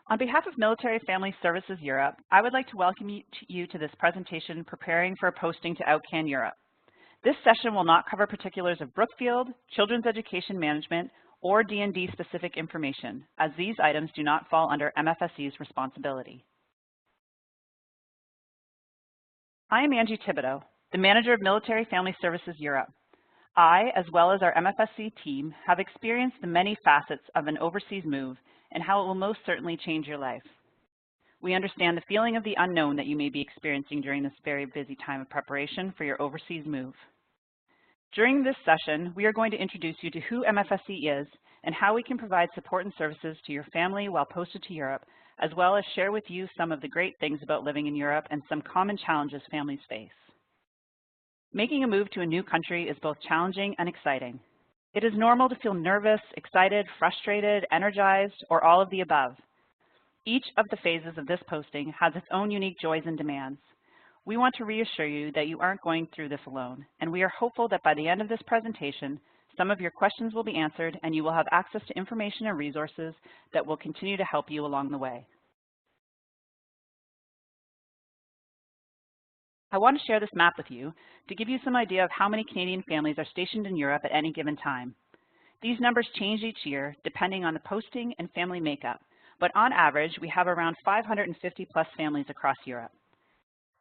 On behalf of Military Family Services Europe, I would like to welcome you to this presentation, Preparing for a Posting to OUTCAN Europe. This session will not cover particulars of Brookfield, Children's Education Management, or D&D specific information, as these items do not fall under MFSE's responsibility. I am Angie Thibodeau, the Manager of Military Family Services Europe. I, as well as our MFSC team, have experienced the many facets of an overseas move and how it will most certainly change your life. We understand the feeling of the unknown that you may be experiencing during this very busy time of preparation for your overseas move. During this session, we are going to introduce you to who MFSC is and how we can provide support and services to your family while posted to Europe, as well as share with you some of the great things about living in Europe and some common challenges families face. Making a move to a new country is both challenging and exciting. It is normal to feel nervous, excited, frustrated, energized, or all of the above. Each of the phases of this posting has its own unique joys and demands. We want to reassure you that you aren't going through this alone, and we are hopeful that by the end of this presentation, some of your questions will be answered and you will have access to information and resources that will continue to help you along the way. I want to share this map with you to give you some idea of how many Canadian families are stationed in Europe at any given time. These numbers change each year depending on the posting and family makeup, but on average, we have around 550 plus families across Europe.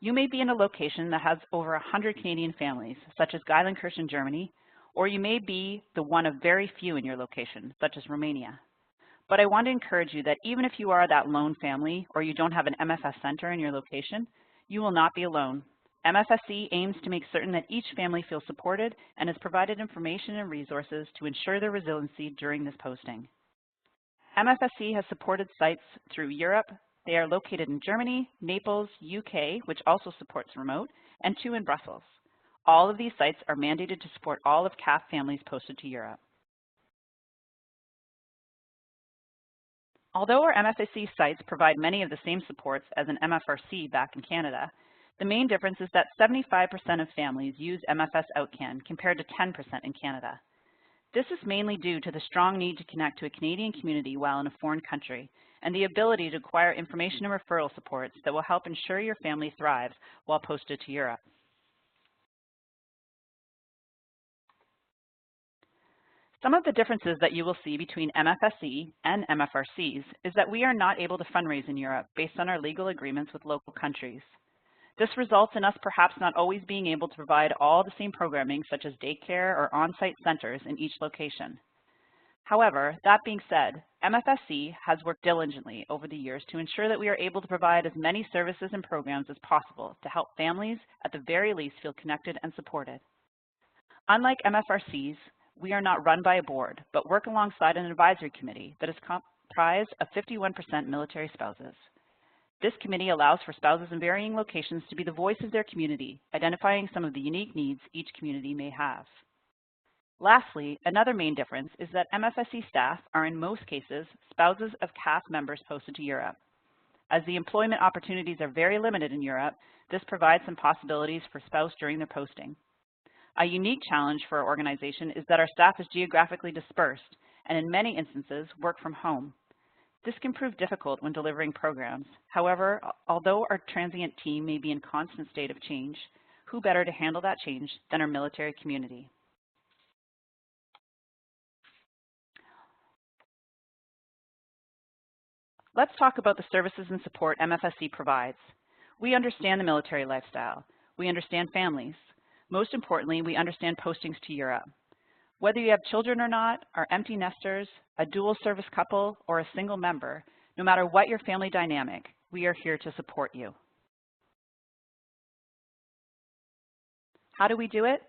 You may be in a location that has over 100 Canadian families, such as Geilenkirchen in Germany, or you may be the one of very few in your location, such as Romania. But I want to encourage you that even if you are that lone family or you don't have an MFS center in your location, you will not be alone. MFSC aims to make certain that each family feels supported and is provided information and resources to ensure their resiliency during this posting. MFSC has supported sites through Europe. They are located in Germany, Naples, UK, which also supports remote, and 2 in Brussels. All of these sites are mandated to support all of CAF families posted to Europe. Although our MFSC sites provide many of the same supports as an MFRC back in Canada, the main difference is that 75% of families use MFS OUTCAN compared to 10% in Canada. This is mainly due to the strong need to connect to a Canadian community while in a foreign country and the ability to acquire information and referral supports that will help ensure your family thrives while posted to Europe. Some of the differences that you will see between MFSC and MFRCs is that we are not able to fundraise in Europe based on our legal agreements with local countries. This results in us perhaps not always being able to provide all the same programming such as daycare or on-site centers in each location. However, that being said, MFSC has worked diligently over the years to ensure that we are able to provide as many services and programs as possible to help families at the very least feel connected and supported. Unlike MFRCs, we are not run by a board, but work alongside an advisory committee that is comprised of 51% military spouses. This committee allows for spouses in varying locations to be the voice of their community, identifying some of the unique needs each community may have. Lastly, another main difference is that MFSC staff are in most cases spouses of CAF members posted to Europe. As the employment opportunities are very limited in Europe, this provides some possibilities for spouse during their posting. A unique challenge for our organization is that our staff is geographically dispersed and in many instances work from home. This can prove difficult when delivering programs. However, although our transient team may be in constant state of change, who better to handle that change than our military community? Let's talk about the services and support MFSC provides. We understand the military lifestyle. We understand families. Most importantly, we understand postings to Europe. Whether you have children or not, are empty nesters, a dual service couple, or a single member, no matter what your family dynamic, we are here to support you. How do we do it?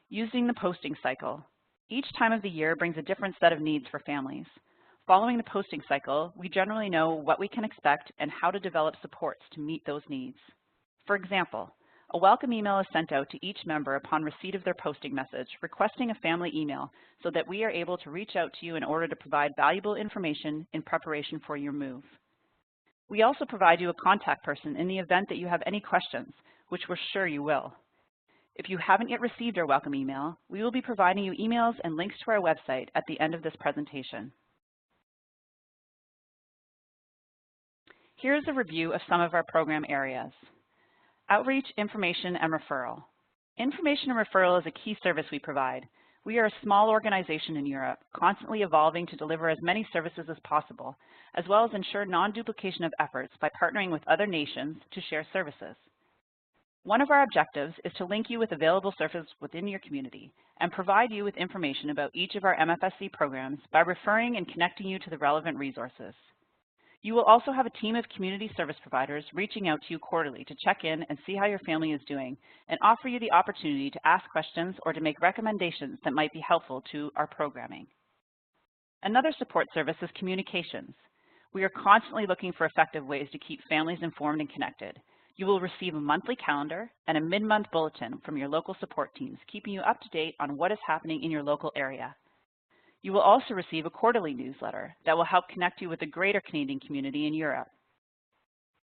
Using the posting cycle. Each time of the year brings a different set of needs for families. Following the posting cycle, we generally know what we can expect and how to develop supports to meet those needs. For example, a welcome email is sent out to each member upon receipt of their posting message, requesting a family email so that we are able to reach out to you in order to provide valuable information in preparation for your move. We also provide you a contact person in the event that you have any questions, which we're sure you will. If you haven't yet received our welcome email, we will be providing you emails and links to our website at the end of this presentation. Here's a review of some of our program areas. Outreach, information, and referral. Information and referral is a key service we provide. We are a small organization in Europe, constantly evolving to deliver as many services as possible, as well as ensure non-duplication of efforts by partnering with other nations to share services. One of our objectives is to link you with available services within your community and provide you with information about each of our MFSC programs by referring and connecting you to the relevant resources. You will also have a team of community service providers reaching out to you quarterly to check in and see how your family is doing and offer you the opportunity to ask questions or to make recommendations that might be helpful to our programming. Another support service is communications. We are constantly looking for effective ways to keep families informed and connected. You will receive a monthly calendar and a mid-month bulletin from your local support teams, keeping you up to date on what is happening in your local area. You will also receive a quarterly newsletter that will help connect you with the greater Canadian community in Europe.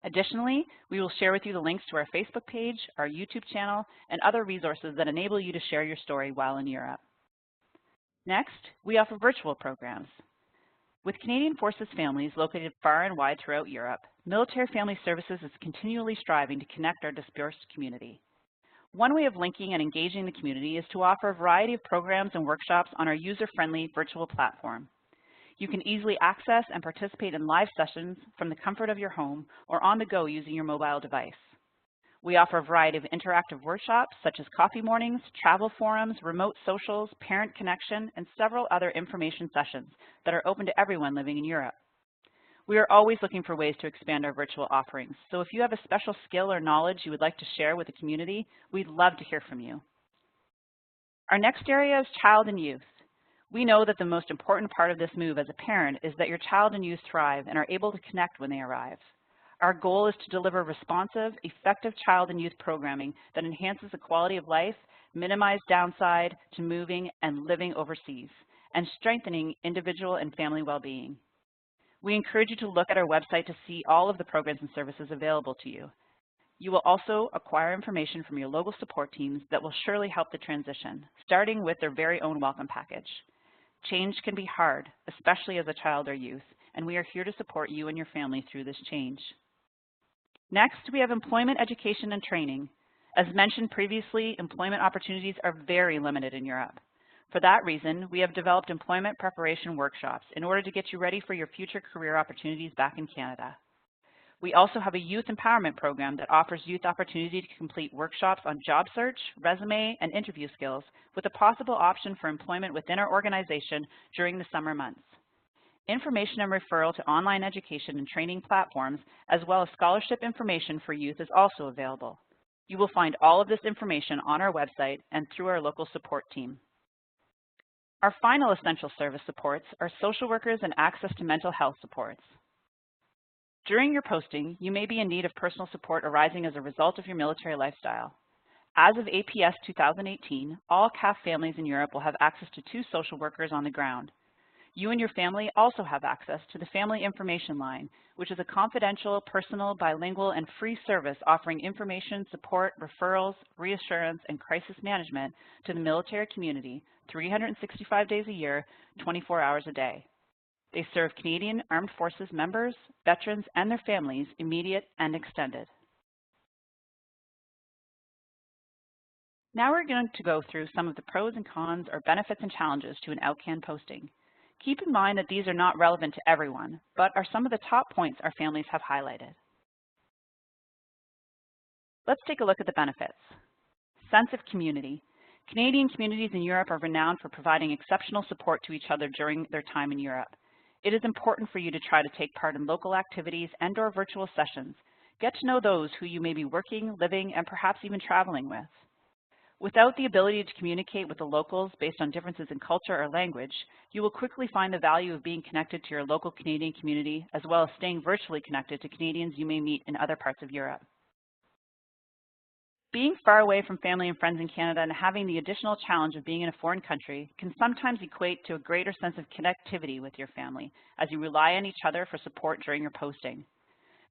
Additionally, we will share with you the links to our Facebook page, our YouTube channel, and other resources that enable you to share your story while in Europe. Next, we offer virtual programs. With Canadian Forces families located far and wide throughout Europe, Military Family Services is continually striving to connect our dispersed community. One way of linking and engaging the community is to offer a variety of programs and workshops on our user-friendly virtual platform. You can easily access and participate in live sessions from the comfort of your home or on the go using your mobile device. We offer a variety of interactive workshops such as coffee mornings, travel forums, remote socials, parent connection, and several other information sessions that are open to everyone living in Europe. We are always looking for ways to expand our virtual offerings, so if you have a special skill or knowledge you would like to share with the community, we'd love to hear from you. Our next area is child and youth. We know that the most important part of this move as a parent is that your child and youth thrive and are able to connect when they arrive. Our goal is to deliver responsive, effective child and youth programming that enhances the quality of life, minimize downside to moving and living overseas, and strengthening individual and family well-being. We encourage you to look at our website to see all of the programs and services available to you. You will also acquire information from your local support teams that will surely help the transition, starting with their very own welcome package. Change can be hard, especially as a child or youth, and we are here to support you and your family through this change. Next, we have employment, education, and training. As mentioned previously, employment opportunities are very limited in Europe. For that reason, we have developed employment preparation workshops in order to get you ready for your future career opportunities back in Canada. We also have a youth empowerment program that offers youth opportunity to complete workshops on job search, resume, and interview skills with a possible option for employment within our organization during the summer months. Information and referral to online education and training platforms, as well as scholarship information for youth, is also available. You will find all of this information on our website and through our local support team. Our final essential service supports are social workers and access to mental health supports. During your posting, you may be in need of personal support arising as a result of your military lifestyle. As of APS 2018, all CAF families in Europe will have access to 2 social workers on the ground. You and your family also have access to the Family Information Line, which is a confidential, personal, bilingual, and free service offering information, support, referrals, reassurance, and crisis management to the military community 365 days a year, 24 hours a day. They serve Canadian Armed Forces members, veterans, and their families, immediate and extended. Now we're going to go through some of the pros and cons or benefits and challenges to an OUTCAN posting. Keep in mind that these are not relevant to everyone, but are some of the top points our families have highlighted. Let's take a look at the benefits. Sense of community. Canadian communities in Europe are renowned for providing exceptional support to each other during their time in Europe. It is important for you to try to take part in local activities and/or virtual sessions. Get to know those who you may be working, living, and perhaps even traveling with. Without the ability to communicate with the locals based on differences in culture or language, you will quickly find the value of being connected to your local Canadian community, as well as staying virtually connected to Canadians you may meet in other parts of Europe. Being far away from family and friends in Canada and having the additional challenge of being in a foreign country can sometimes equate to a greater sense of connectivity with your family, as you rely on each other for support during your posting.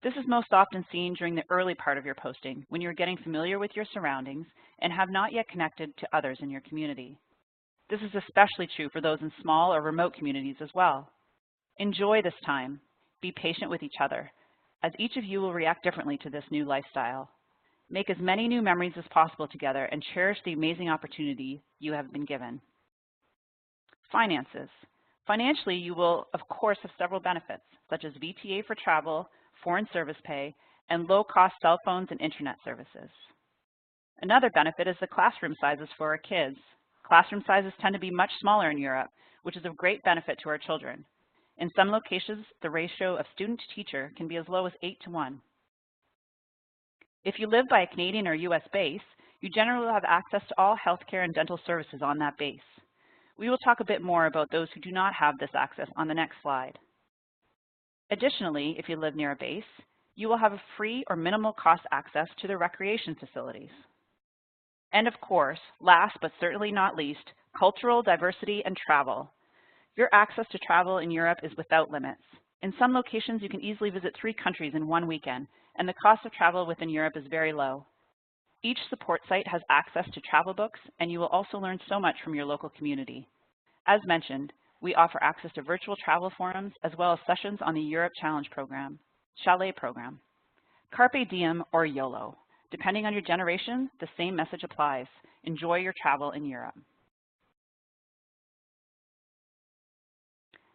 This is most often seen during the early part of your posting, when you're getting familiar with your surroundings and have not yet connected to others in your community. This is especially true for those in small or remote communities as well. Enjoy this time. Be patient with each other, as each of you will react differently to this new lifestyle. Make as many new memories as possible together and cherish the amazing opportunity you have been given. Finances. Financially, you will, of course, have several benefits, such as VTA for travel, foreign service pay, and low-cost cell phones and internet services. Another benefit is the classroom sizes for our kids. Classroom sizes tend to be much smaller in Europe, which is of great benefit to our children. In some locations, the ratio of student to teacher can be as low as 8:1. If you live by a Canadian or US base, you generally will have access to all healthcare and dental services on that base. We will talk a bit more about those who do not have this access on the next slide. Additionally, if you live near a base, you will have a free or minimal cost access to the recreation facilities. And of course, last but certainly not least, cultural diversity and travel. Your access to travel in Europe is without limits. In some locations, you can easily visit 3 countries in one weekend, and the cost of travel within Europe is very low. Each support site has access to travel books, and you will also learn so much from your local community. As mentioned, we offer access to virtual travel forums as well as sessions on the Europe Challenge program, Chalet program. Carpe diem or YOLO. Depending on your generation, the same message applies. Enjoy your travel in Europe.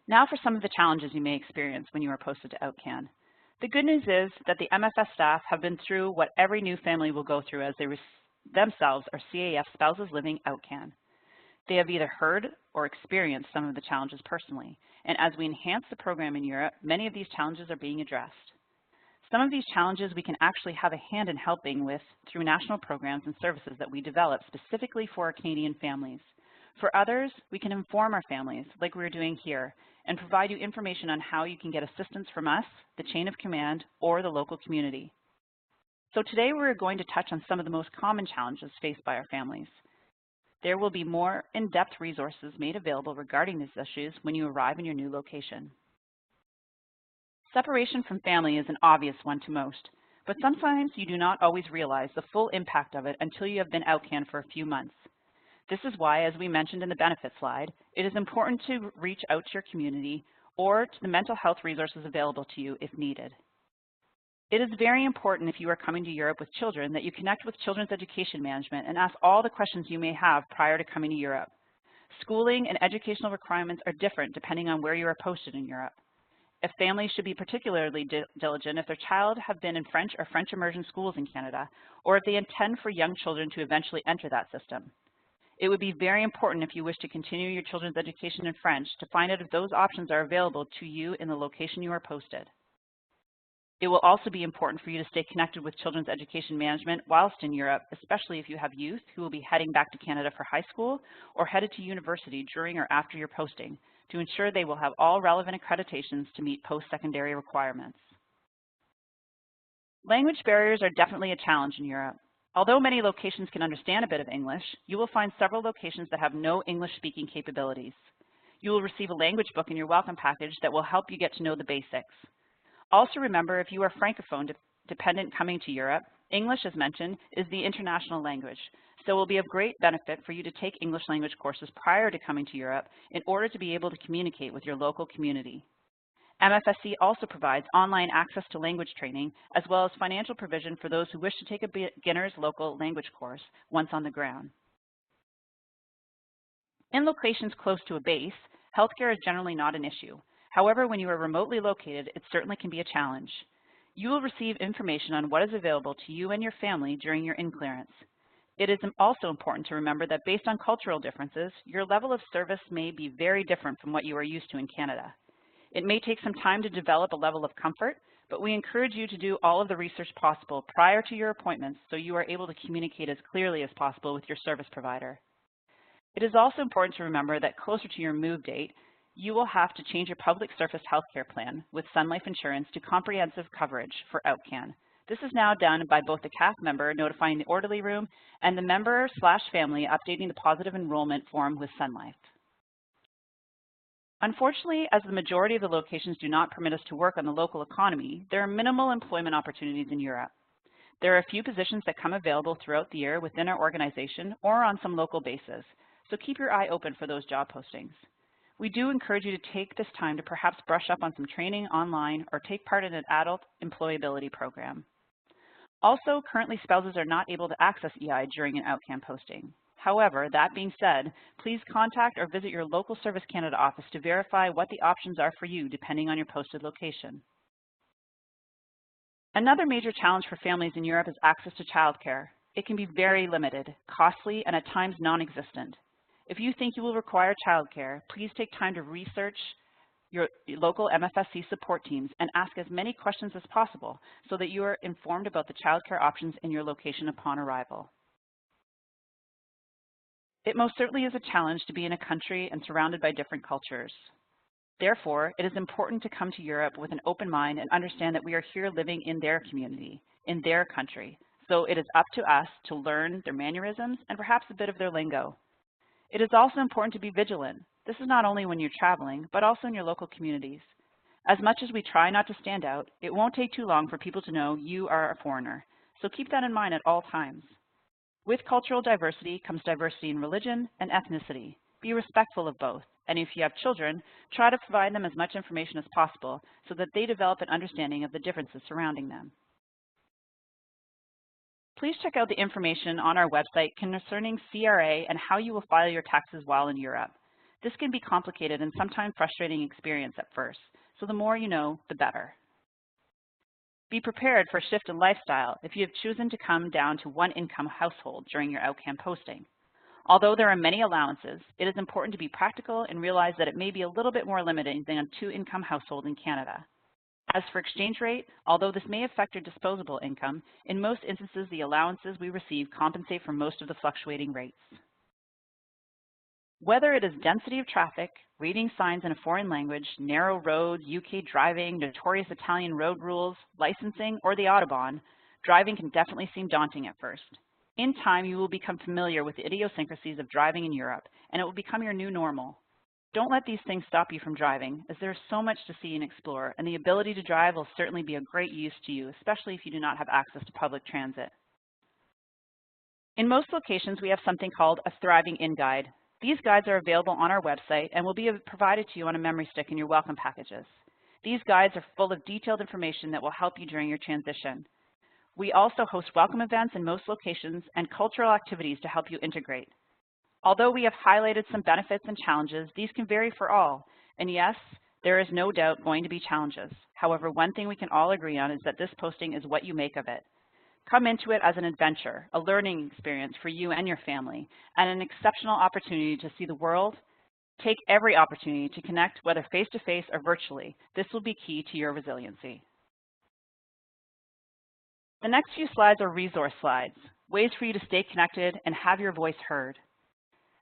Now for some of the challenges you may experience when you are posted to OUTCAN. The good news is that the MFS staff have been through what every new family will go through as they themselves are CAF spouses living OUTCAN. They have either heard or experienced some of the challenges personally, and as we enhance the program in Europe, many of these challenges are being addressed. Some of these challenges we can actually have a hand in helping with through national programs and services that we develop specifically for our Canadian families. For others, we can inform our families, like we're doing here, and provide you information on how you can get assistance from us, the chain of command, or the local community. So today we're going to touch on some of the most common challenges faced by our families. There will be more in-depth resources made available regarding these issues when you arrive in your new location. Separation from family is an obvious one to most, but sometimes you do not always realize the full impact of it until you have been OUTCAN for a few months. This is why, as we mentioned in the benefit slide, it is important to reach out to your community or to the mental health resources available to you if needed. It is very important if you are coming to Europe with children that you connect with Children's Education Management and ask all the questions you may have prior to coming to Europe. Schooling and educational requirements are different depending on where you are posted in Europe. A family should be particularly diligent if their child have been in French or French immersion schools in Canada, or if they intend for young children to eventually enter that system. It would be very important if you wish to continue your children's education in French to find out if those options are available to you in the location you are posted. It will also be important for you to stay connected with Children's Education Management whilst in Europe, especially if you have youth who will be heading back to Canada for high school or headed to university during or after your posting, to ensure they will have all relevant accreditations to meet post-secondary requirements. Language barriers are definitely a challenge in Europe. Although many locations can understand a bit of English, you will find several locations that have no English-speaking capabilities. You will receive a language book in your welcome package that will help you get to know the basics. Also remember, if you are Francophone dependent coming to Europe, English, as mentioned, is the international language, so it will be of great benefit for you to take English language courses prior to coming to Europe in order to be able to communicate with your local community. MFSC also provides online access to language training, as well as financial provision for those who wish to take a beginner's local language course once on the ground. In locations close to a base, healthcare is generally not an issue. However, when you are remotely located, it certainly can be a challenge. You will receive information on what is available to you and your family during your in-clearance. It is also important to remember that based on cultural differences, your level of service may be very different from what you are used to in Canada. It may take some time to develop a level of comfort, but we encourage you to do all of the research possible prior to your appointments so you are able to communicate as clearly as possible with your service provider. It is also important to remember that closer to your move date, you will have to change your public service healthcare plan with Sun Life Insurance to comprehensive coverage for OUTCAN. This is now done by both the CAF member notifying the orderly room and the member/family updating the positive enrollment form with Sun Life. Unfortunately, as the majority of the locations do not permit us to work on the local economy, there are minimal employment opportunities in Europe. There are a few positions that come available throughout the year within our organization or on some local bases, so keep your eye open for those job postings. We do encourage you to take this time to perhaps brush up on some training online or take part in an adult employability program. Also, currently spouses are not able to access EI during an OUTCAN posting. However, that being said, please contact or visit your local Service Canada office to verify what the options are for you depending on your posted location. Another major challenge for families in Europe is access to childcare. It can be very limited, costly, and at times non-existent. If you think you will require childcare, please take time to research your local MFSC support teams and ask as many questions as possible so that you are informed about the childcare options in your location upon arrival. It most certainly is a challenge to be in a country and surrounded by different cultures. Therefore, it is important to come to Europe with an open mind and understand that we are here living in their community, in their country. So it is up to us to learn their mannerisms and perhaps a bit of their lingo. It is also important to be vigilant. This is not only when you're traveling, but also in your local communities. As much as we try not to stand out, it won't take too long for people to know you are a foreigner. So keep that in mind at all times. With cultural diversity comes diversity in religion and ethnicity. Be respectful of both. And if you have children, try to provide them as much information as possible so that they develop an understanding of the differences surrounding them. Please check out the information on our website concerning CRA and how you will file your taxes while in Europe. This can be complicated and sometimes frustrating experience at first, so the more you know, the better. Be prepared for a shift in lifestyle if you have chosen to come down to one income household during your OUTCAN posting. Although there are many allowances, it is important to be practical and realize that it may be a little bit more limiting than a two-income household in Canada. As for exchange rate, although this may affect your disposable income, in most instances the allowances we receive compensate for most of the fluctuating rates. Whether it is density of traffic, reading signs in a foreign language, narrow roads, UK driving, notorious Italian road rules, licensing, or the Autobahn, driving can definitely seem daunting at first. In time, you will become familiar with the idiosyncrasies of driving in Europe, and it will become your new normal. Don't let these things stop you from driving, as there is so much to see and explore, and the ability to drive will certainly be of great use to you, especially if you do not have access to public transit. In most locations, we have something called a Thriving In Guide. These guides are available on our website and will be provided to you on a memory stick in your welcome packages. These guides are full of detailed information that will help you during your transition. We also host welcome events in most locations and cultural activities to help you integrate. Although we have highlighted some benefits and challenges, these can vary for all. And yes, there is no doubt going to be challenges. However, one thing we can all agree on is that this posting is what you make of it. Come into it as an adventure, a learning experience for you and your family, and an exceptional opportunity to see the world. Take every opportunity to connect, whether face-to-face or virtually. This will be key to your resiliency. The next few slides are resource slides, ways for you to stay connected and have your voice heard.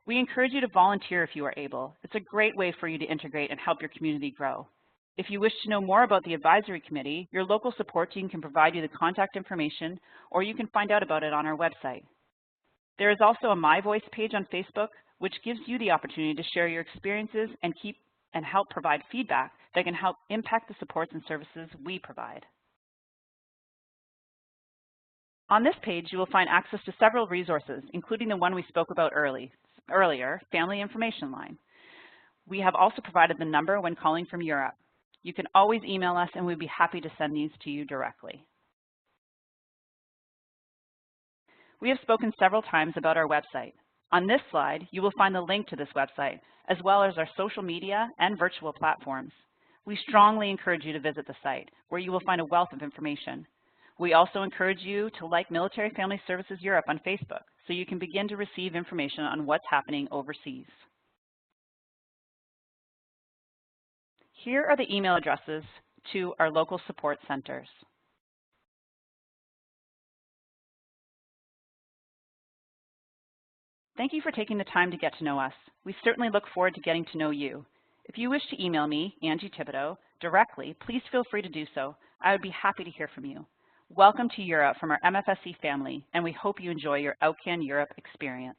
We encourage you to volunteer if you are able. It's a great way for you to integrate and help your community grow. If you wish to know more about the advisory committee, your local support team can provide you the contact information, or you can find out about it on our website. There is also a My Voice page on Facebook, which gives you the opportunity to share your experiences and help provide feedback that can help impact the supports and services we provide. On this page, you will find access to several resources, including the one we spoke about earlier, Family Information Line. We have also provided the number when calling from Europe. You can always email us and we'd be happy to send these to you directly. We have spoken several times about our website. On this slide, you will find the link to this website, as well as our social media and virtual platforms. We strongly encourage you to visit the site, where you will find a wealth of information. We also encourage you to like Military Family Services Europe on Facebook, so you can begin to receive information on what's happening overseas. Here are the email addresses to our local support centers. Thank you for taking the time to get to know us. We certainly look forward to getting to know you. If you wish to email me, Angie Thibodeau, directly, please feel free to do so. I would be happy to hear from you. Welcome to Europe from our MFSC family, and we hope you enjoy your OUTCAN Europe experience.